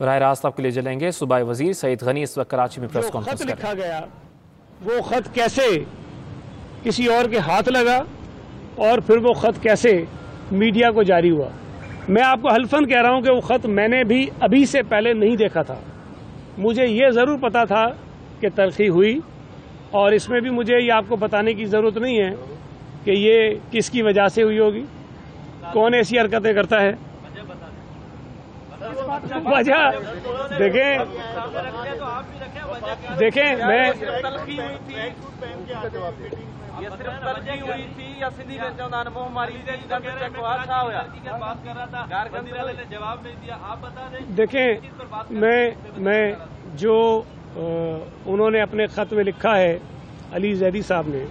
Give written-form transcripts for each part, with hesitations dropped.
براہ راست آپ کے لیے چلیں گے صوبائی وزیر سعید غنی اس وقت کراچی میں پریس کانفرنس کر رہے ہیں۔ لکھا گیا وہ خط کیسے کسی اور کے ہاتھ لگا اور پھر وہ خط کیسے میڈیا کو جاری ہوا؟ میں آپ کو حلفاً کہہ رہا ہوں کہ وہ خط میں نے بھی ابھی سے پہلے نہیں دیکھا تھا۔ مجھے یہ ضرور پتا تھا کہ تلخی ہوئی، اور اس میں بھی مجھے یہ آپ کو بتانے کی ضرورت نہیں ہے کہ یہ کس کی وجہ سے ہوئی ہوگی، کون ایسی حرکتیں کرتا ہے۔ وجہ دیکھیں میں جو انہوں نے اپنے خط میں لکھا ہے علی زیدی صاحب نے،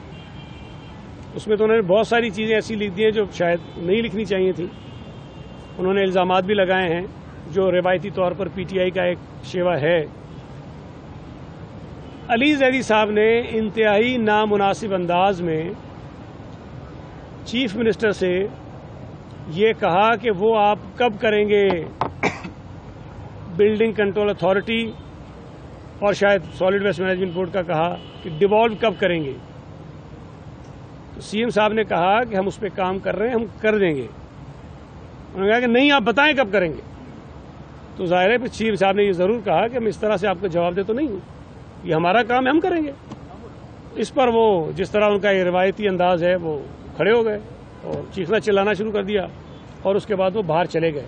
اس میں تو انہوں نے بہت ساری چیزیں ایسی لکھ دی ہیں جو شاید نہیں لکھنی چاہیے تھی۔ انہوں نے الزامات بھی لگائے ہیں جو روایتی طور پر پی ٹی آئی کا ایک شیوا ہے۔ علی زیدی صاحب نے انتہائی نامناسب انداز میں چیف منسٹر سے یہ کہا کہ وہ آپ کب کریں گے بلڈنگ کنٹرول اتھارٹی، اور شاید سالڈ ویسٹ مینجمنٹ بورڈ کا کہا کہ ڈیوالو کب کریں گے۔ تو سی ایم صاحب نے کہا کہ ہم اس پہ کام کر رہے ہیں، ہم کر دیں گے۔ انہوں نے کہا کہ نہیں آپ بتائیں کب کریں گے۔ تو ظاہر ہے سی ایم صاحب نے یہ ضرور کہا کہ ہم اس طرح سے آپ کو جواب دے تو نہیں ہوں، یہ ہمارا کام ہے، ہم کریں گے۔ اس پر وہ جس طرح ان کا یہ روایتی انداز ہے وہ کھڑے ہو گئے اور چیخنا چلانا شروع کر دیا، اور اس کے بعد وہ باہر چلے گئے۔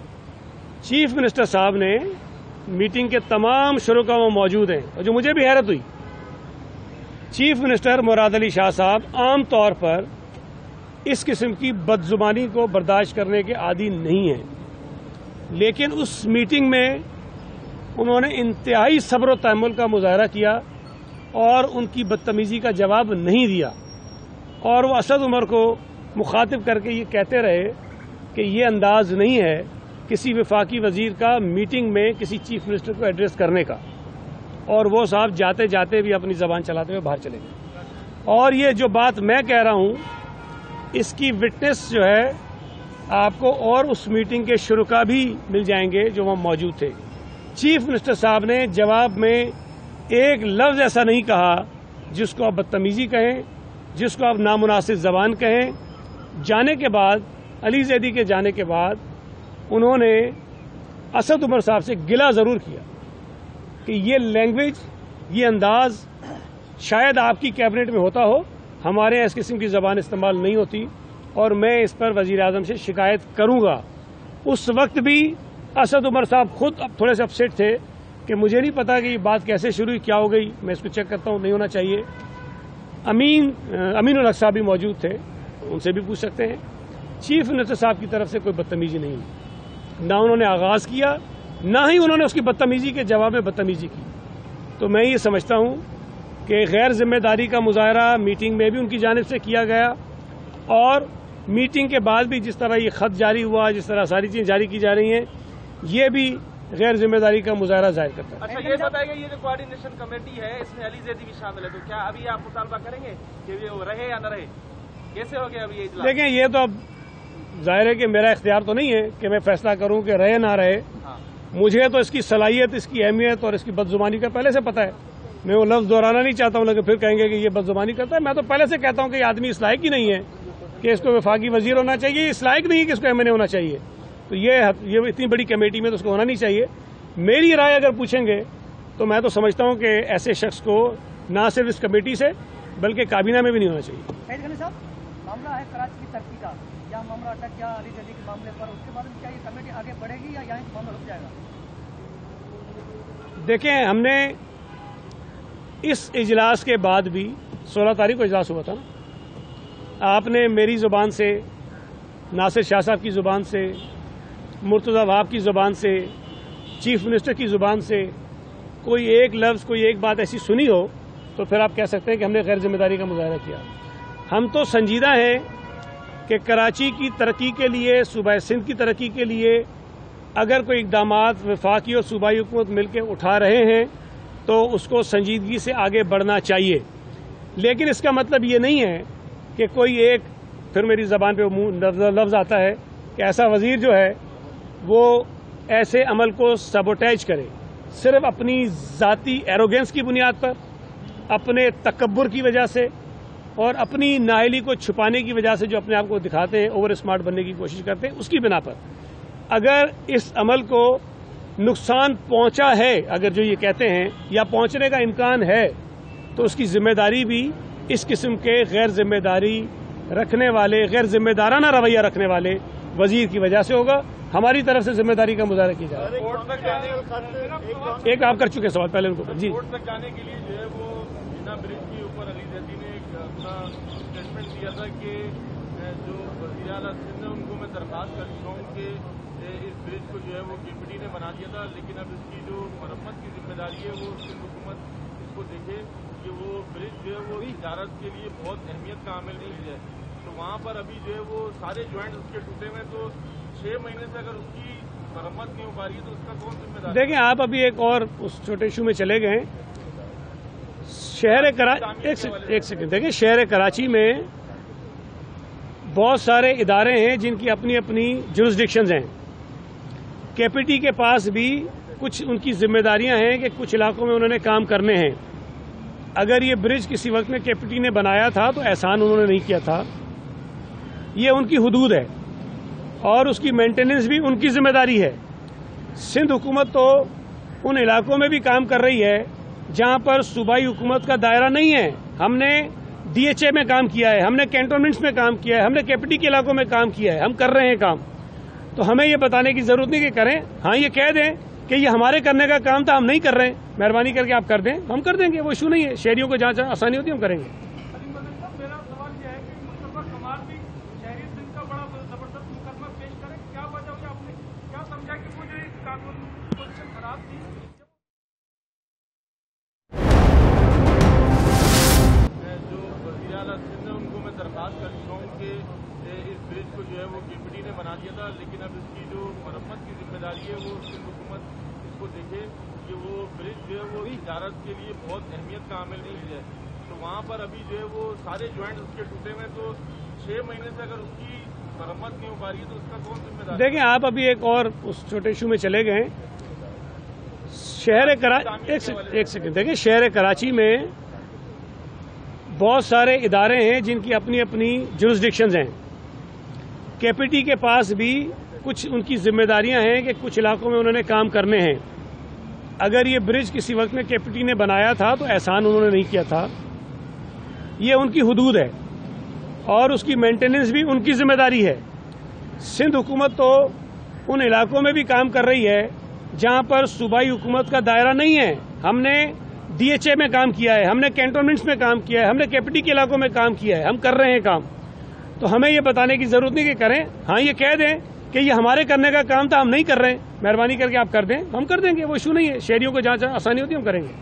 چیف منسٹر صاحب نے میٹنگ کے تمام شرکاء وہ موجود ہیں، اور جو مجھے بھی حیرت ہوئی، چیف منسٹر مراد علی شاہ صاحب عام طور پر اس قسم کی بدزبانی کو برداشت کرنے کے عادی نہیں ہیں، لیکن اس میٹنگ میں انہوں نے انتہائی صبر و تحمل کا مظاہرہ کیا اور ان کی بدتمیزی کا جواب نہیں دیا، اور وہ اسد عمر کو مخاطب کر کے یہ کہتے رہے کہ یہ انداز نہیں ہے کسی وفاقی وزیر کا میٹنگ میں کسی چیف منسٹر کو ایڈریس کرنے کا، اور وہ صاحب جاتے جاتے بھی اپنی زبان چلاتے ہوئے باہر چلے گئے۔ اور یہ جو بات میں کہہ رہا ہوں اس کی وٹنس جو ہے آپ کو اور اس میٹنگ کے شرکاء بھی مل جائیں گے جو وہاں موجود تھے۔ چیف منسٹر صاحب نے جواب میں ایک لفظ ایسا نہیں کہا جس کو آپ بدتمیزی کہیں، جس کو آپ نامناسب زبان کہیں۔ جانے کے بعد، علی زیدی کے جانے کے بعد، انہوں نے اسد عمر صاحب سے گلہ ضرور کیا کہ یہ لینگویج، یہ انداز شاید آپ کی کیبنٹ میں ہوتا ہو، ہمارے یہاں اس قسم کی زبان استعمال نہیں ہوتی، اور میں اس پر وزیر اعظم سے شکایت کروں گا۔ اس وقت بھی اسد عمر صاحب خود اب تھوڑے سے اپسیٹ تھے کہ مجھے نہیں پتا کہ یہ بات کیسے شروع ہوئی، کیا ہو گئی، میں اس کو چیک کرتا ہوں، نہیں ہونا چاہیے۔ امین الحق صاحب بھی موجود تھے، ان سے بھی پوچھ سکتے ہیں۔ چیف منسٹر صاحب کی طرف سے کوئی بدتمیزی نہیں، نہ انہوں نے آغاز کیا، نہ ہی انہوں نے اس کی بدتمیزی کے جواب میں بدتمیزی کی۔ تو میں یہ سمجھتا ہوں کہ غیر ذمہ داری کا مظاہرہ میٹنگ میں بھی ان کی جانب سے کیا گیا، اور میٹنگ کے بعد بھی جس طرح یہ خط جاری ہوا، جس طرح ساری چیزیں جاری کی جا رہی ہیں، یہ بھی غیر ذمہ داری کا مظاہرہ ظاہر کرتا ہے۔ اچھا یہ بتائیے گا، یہ جو کوارڈینیشن کمیٹی ہے اس میں علی زیدی بھی شامل ہے، تو کیا ابھی آپ مطالبہ کریں گے کہ یہ رہے یا نہ رہے؟ کیسے ہو گیا ابھی یہ اجلاس؟ دیکھیں یہ تو اب ظاہر ہے کہ میرا اختیار تو نہیں ہے کہ میں فیصلہ کروں کہ رہے نہ رہے۔ مجھے تو اس کی صلاحیت، اس کی اہمیت اور اس کی بدزبانی کا پہلے سے پتہ ہے۔ میں وہ لفظ دہرانا نہیں چاہتا ہوں، لیکن پھر کہیں گے کہ یہ بدزبانی کرتا ہے۔ میں تو پہلے سے کہتا ہوں کہ یہ آدمی اس لائق ہی نہیں ہے کہ اس کو وفاقی وزیر ہونا چاہیے، اس لائق نہیں ہے کہ اس کو ایم این اے ہونا چاہیے۔ تو یہ اتنی بڑی کمیٹی میں تو اس کو ہونا نہیں چاہیے۔ میری رائے اگر پوچھیں گے تو میں تو سمجھتا ہوں کہ ایسے شخص کو نہ صرف اس کمیٹی سے بلکہ کابینہ میں بھی نہیں ہونا چاہیے۔ سعید غنی صاحب، معاملہ ہے کراچی کی ترقی کا، یا معاملہ اٹک گیا علی زیدی کے معاملے پر، اس کے بعد کیا یہ کمیٹی آگے بڑھے گی یا یہیں معاملہ رک جائے گا؟ دیکھیں ہم نے اس اجلاس کے بعد بھی 16 تاریخ کو اجلاس ہوا تھا نا، آپ نے میری زبان سے، ناصر شاہ صاحب کی زبان سے، مرتضی وہاب کی زبان سے، چیف منسٹر کی زبان سے کوئی ایک لفظ، کوئی ایک بات ایسی سنی ہو تو پھر آپ کہہ سکتے ہیں کہ ہم نے غیر ذمہ داری کا مظاہرہ کیا۔ ہم تو سنجیدہ ہیں کہ کراچی کی ترقی کے لیے، صوبہ سندھ کی ترقی کے لیے اگر کوئی اقدامات وفاقی اور صوبائی حکومت مل کے اٹھا رہے ہیں تو اس کو سنجیدگی سے آگے بڑھنا چاہیے، لیکن اس کا مطلب یہ نہیں ہے کہ کوئی ایک، پھر میری زبان پہ لفظ آتا ہے کہ ایسا وزیر جو ہے وہ ایسے عمل کو سبوٹیج کرے صرف اپنی ذاتی ایروگینس کی بنیاد پر، اپنے تکبر کی وجہ سے اور اپنی نااہلی کو چھپانے کی وجہ سے جو اپنے آپ کو دکھاتے ہیں، اوور اسمارٹ بننے کی کوشش کرتے ہیں، اس کی بنا پر اگر اس عمل کو نقصان پہنچا ہے، اگر جو یہ کہتے ہیں یا پہنچنے کا امکان ہے، تو اس کی ذمہ داری بھی اس قسم کے غیر ذمہ داری رکھنے والے، غیر ذمہ دارانہ رویہ رکھنے والے وزیر کی وجہ سے ہوگا۔ ہماری طرف سے ذمہ داری کا مظاہرہ کیا جائے گا۔ کورٹ تک جانے ایک آپ کر چکے سوال پہلے ان کو جی کورٹ تک جانے کے لیے جو ہے وہ بینا برج کے اوپر علی زیدی نے ایک اپنا اسٹیٹمنٹ دیا تھا کہ جو وزیر اعلیٰ سندھ ہے ان کو میں درخواست کر چکا ہوں کہ اس برج کو جو ہے وہ KPD نے بنا دیا تھا، لیکن اب اس کی جو مرمت کی ذمہ داری ہے وہ سندھ حکومت اس کو دیکھے کہ وہ برج جو ہے وہ تجارت کے لیے بہت اہمیت کا عامل نہیں ہے، تو وہاں پر ابھی جو ہے وہ سارے جوائنٹ اس کے ٹوٹے ہوئے، تو 6 مہینے سے اگر اس کی مرمت نہیں ہو پا رہی ہے تو اس کا کون ذمہ دار؟ دیکھیں آپ ابھی ایک اور اس چھوٹے ایشو میں چلے گئے ہیں۔ ایک سیکنڈ دیکھیں، شہر کراچی میں بہت سارے ادارے ہیں جن کی اپنی اپنی جورسڈکشنز ہیں۔ KPD کے پاس بھی کچھ ان کی ذمہ داریاں ہیں کہ کچھ علاقوں میں انہوں نے کام کرنے ہیں۔ اگر یہ برج کسی وقت میں KPD نے بنایا تھا تو احسان انہوں نے نہیں کیا تھا، یہ ان کی حدود ہے اور اس کی مینٹیننس بھی ان کی ذمہ داری ہے۔ سندھ حکومت تو ان علاقوں میں بھی کام کر رہی ہے جہاں پر صوبائی حکومت کا دائرہ نہیں ہے۔ ہم نے DHA میں کام کیا ہے، ہم نے کینٹونمنٹس میں کام کیا ہے، ہم نے KPD کے علاقوں میں کام کیا ہے، ہم کر رہے ہیں کام۔ تو ہمیں یہ بتانے کی ضرورت نہیں کہ کریں، ہاں یہ کہہ دیں کہ یہ ہمارے کرنے کا کام تھا، ہم نہیں کر رہے ہیں، مہربانی کر کے آپ کر دیں، ہم کر دیں گے، وہ ایشو نہیں ہے۔ شہریوں کو جہاں جہاں آسانی ہوتی ہے ہم کریں گے۔ میرا سوال یہ ہے کہ مصطفیٰ کمال بھی شہری سندھ کا بڑا زبردست مقدمہ پیش کرے، کیا وجہ ہوئی؟ آپ نے کیا سمجھا کہ وہ جو قانون پوزیشن خراب تھی؟ جو وزیر اعلیٰ سندھ ہے ان کو میں درخواست کر چکا ہوں کہ اس برج کو جو ہے وہ KPD نے بنا دیا تھا، لیکن اب اس کی جو مرمت کی ذمہ داری ہے وہ سندھ حکومت اس کو دیکھے کہ وہ برج جو ہے وہ تجارت کے لیے بہت اہمیت کا عامل نہیں ہے، تو وہاں پر ابھی جو ہے وہ سارے جوائنٹ اس کے ٹوٹے ہوئے، تو 6 مہینے سے اگر اس کی مرمت نہیں ہو پا رہی ہے تو اس کا کون ذمہ دار؟ دیکھیں آپ ابھی ایک اور اس چھوٹے ایشو میں چلے گئے ہیں۔ ایک سیکنڈ دیکھیں، شہر کراچی میں بہت سارے ادارے ہیں جن کی اپنی اپنی جورسڈکشنز ہیں۔ KPD کے پاس بھی کچھ ان کی ذمہ داریاں ہیں کہ کچھ علاقوں میں انہوں نے کام کرنے ہیں۔ اگر یہ برج کسی وقت میں KPD نے بنایا تھا تو احسان انہوں نے نہیں کیا تھا، یہ ان کی حدود ہے اور اس کی مینٹیننس بھی ان کی ذمہ داری ہے۔ سندھ حکومت تو ان علاقوں میں بھی کام کر رہی ہے جہاں پر صوبائی حکومت کا دائرہ نہیں ہے۔ ہم نے DHA میں کام کیا ہے، ہم نے کینٹونمنٹس میں کام کیا ہے، ہم نے KPD کے علاقوں میں کام کیا ہے، ہم کر رہے ہیں کام۔ تو ہمیں یہ بتانے کی ضرورت نہیں کہ کریں، ہاں یہ کہہ دیں کہ یہ ہمارے کرنے کا کام تھا، ہم نہیں کر رہے ہیں، مہربانی کر کے آپ کر دیں، ہم کر دیں گے، وہ ایشو نہیں ہے۔ شہریوں کو جہاں جہاں آسانی ہوتی ہے ہم کریں گے۔